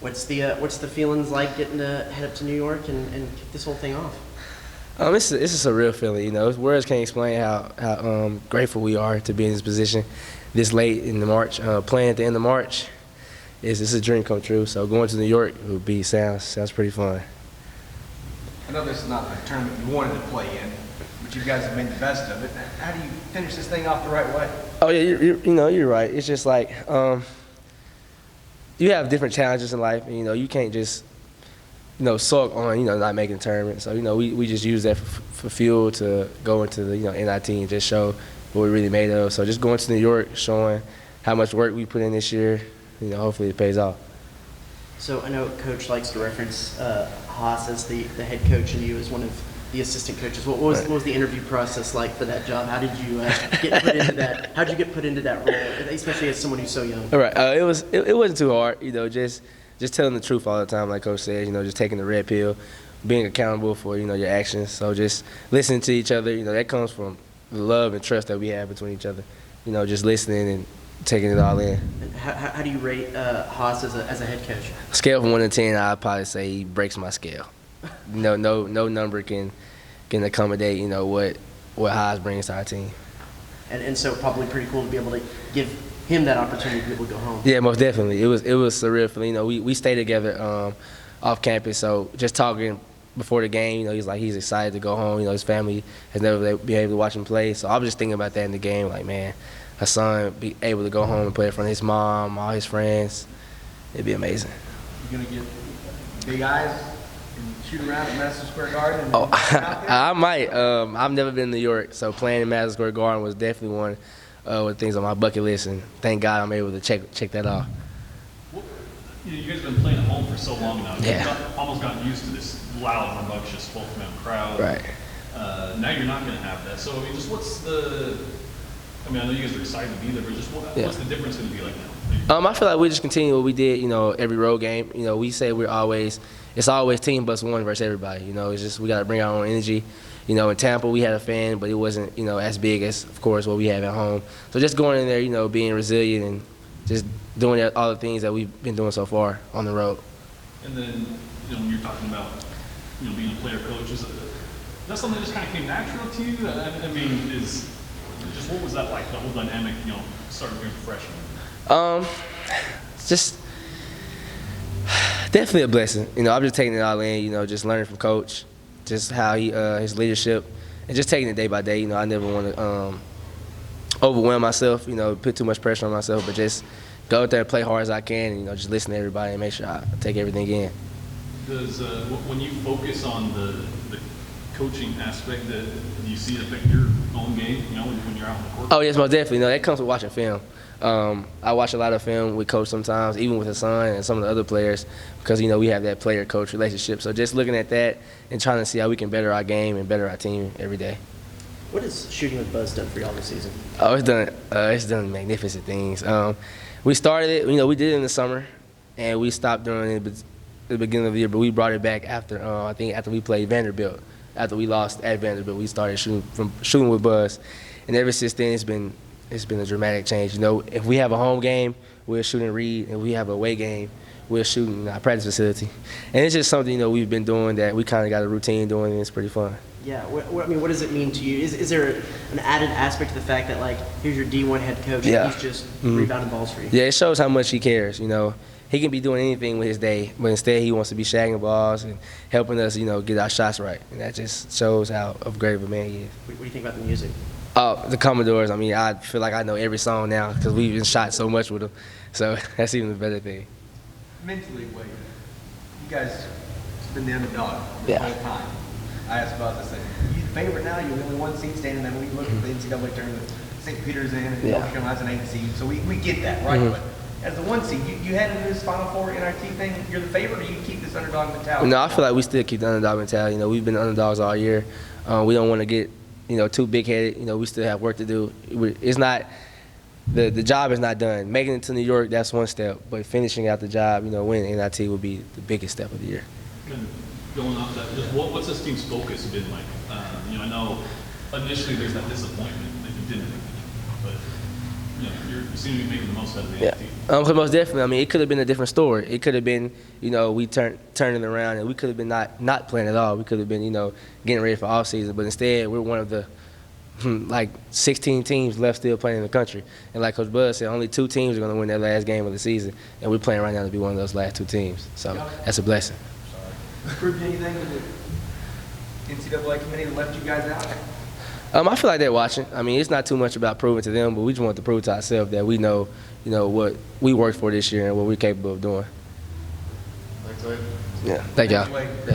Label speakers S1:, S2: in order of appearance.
S1: What's the feelings like getting to head up to New York and kick this whole thing off?
S2: It's just a real feeling, Words can't explain how grateful we are to be in this position this late in the March. Playing at the end of March is a dream come true. So going to New York sounds pretty fun.
S3: I know this is not the tournament you wanted to play in, but you guys have made the best of it. How do you finish this thing off the right way?
S2: Oh yeah, you're right. It's just like you have different challenges in life, and you can't just sulk on not making the tournament. So we just use that for fuel to go into the NIT and just show what we really made of. So just going to New York, showing how much work we put in this year, hopefully it pays off.
S1: So I know Coach likes to reference Haas as the head coach and you as one of the assistant coaches. What was the interview process like for that job? How did you get put into that? How did you get put into that role, especially as someone who's so young?
S2: All right, it wasn't too hard. Just telling the truth all the time, like Coach said. Just taking the red pill, being accountable for your actions. So just listening to each other. That comes from the love and trust that we have between each other. Just listening and taking it all in.
S1: And how do you rate Haas as a head coach?
S2: Scale from 1 to 10, I'd probably say he breaks my scale. No number can accommodate what Haas brings to our team.
S1: And so probably pretty cool to be able to give him that opportunity to be able to go home.
S2: Yeah, most definitely. It was surreal feeling. We stayed together off campus, so just talking before the game, he's excited to go home. His family has never been able to watch him play, so I was just thinking about that in the game. Like, man, his son be able to go home and play in front of his mom, all his friends. It'd be amazing.
S3: You gonna get big eyes and shoot around at Madison Square Garden?
S2: Oh, I might. I've never been to New York, so playing in Madison Square Garden was definitely one of the things on my bucket list, and thank God I'm able to check that off.
S4: Well, you guys have been playing at home for so long now.
S2: Yeah.
S4: You've almost gotten used to this loud, rambunctious 12-man crowd.
S2: Right.
S4: Now you're not going to have that. So, just what's the – I know you guys are excited to be there, but just what's the difference going to be like now?
S2: I feel like we just continue what we did, every road game. We say it's always team plus one versus everybody. It's just we got to bring our own energy. In Tampa we had a fan, but it wasn't, as big as, of course, what we have at home. So just going in there, being resilient and just doing all the things that we've been doing so far on the road.
S4: And then, when you're talking about, being a player coach, is that something that just kind of came natural to you? What was that like, the whole dynamic, starting being freshman?
S2: Just definitely a blessing. I'm just taking it all in, just learning from Coach, just how his leadership, and just taking it day by day. I never want to overwhelm myself, put too much pressure on myself, but just go out there and play hard as I can, and, just listen to everybody and make sure I take everything in.
S4: Does when you focus on the coaching aspect, do you see it affect your own game, when you're out on the court?
S2: Oh, yes, most definitely. That comes with watching film. I watch a lot of film with Coach sometimes, even with his son and some of the other players, because, we have that player-coach relationship. So just looking at that and trying to see how we can better our game and better our team every day.
S1: What has shooting with Buzz done for y'all this season?
S2: Oh, it's done magnificent things. We started it, we did it in the summer, and we stopped during it at the beginning of the year, but we brought it back after, I think after we played Vanderbilt. After we lost at Vanderbilt, we started shooting with Buzz, and ever since then it's been a dramatic change. If we have a home game, we'll shoot in Reed, and if we have a away game, we'll shoot in our practice facility. And it's just something we've been doing that we kind of got a routine doing, and it's pretty fun.
S1: Yeah, what does it mean to you? Is there an added aspect to the fact that, like, here's your D1 head coach and he's just rebounding balls for you?
S2: Yeah, it shows how much he cares. He can be doing anything with his day, but instead he wants to be shagging balls and helping us, get our shots right. And that just shows how great of a man he is.
S1: What do you think about the music?
S2: The Commodores, I feel like I know every song now because we've been shot so much with them. So that's even a better thing.
S3: Mentally, Wade, you guys have been the underdog the whole time. I asked about this thing. You're the favorite now. You're the only one seed standing there. When you look at the NCAA tournament, St. Peter's in, and North Carolina's an 8 seed. So we get that, right? But as the 1 seed, you head into this Final Four NIT thing, you're the favorite, or you keep this underdog mentality?
S2: No, I feel like we still keep the underdog mentality. We've been underdogs all year. We don't want to get, too big-headed. We still have work to do. It's not the job is not done. Making it to New York, that's one step, but finishing out the job, winning NIT would be the biggest step of the year.
S4: And going off that, just what's this team's focus been like? I know initially there's that disappointment that you didn't make it, but you seem to be making the most out of the
S2: Yeah.
S4: team.
S2: Most definitely. I mean, it could have been a different story. It could have been, we turning it around, and we could have been not playing at all. We could have been, getting ready for off season. But instead, we're one of the like 16 teams left still playing in the country. And like Coach Bud said, only 2 teams are going to win their last game of the season, and we're playing right now to be one of those last 2 teams. So that's a blessing.
S3: Proved anything to the NCAA committee that left you guys out?
S2: I feel like they're watching. I mean, it's not too much about proving to them, but we just want to prove to ourselves that we know, what we worked for this year and what we're capable of doing. Yeah. Thank y'all.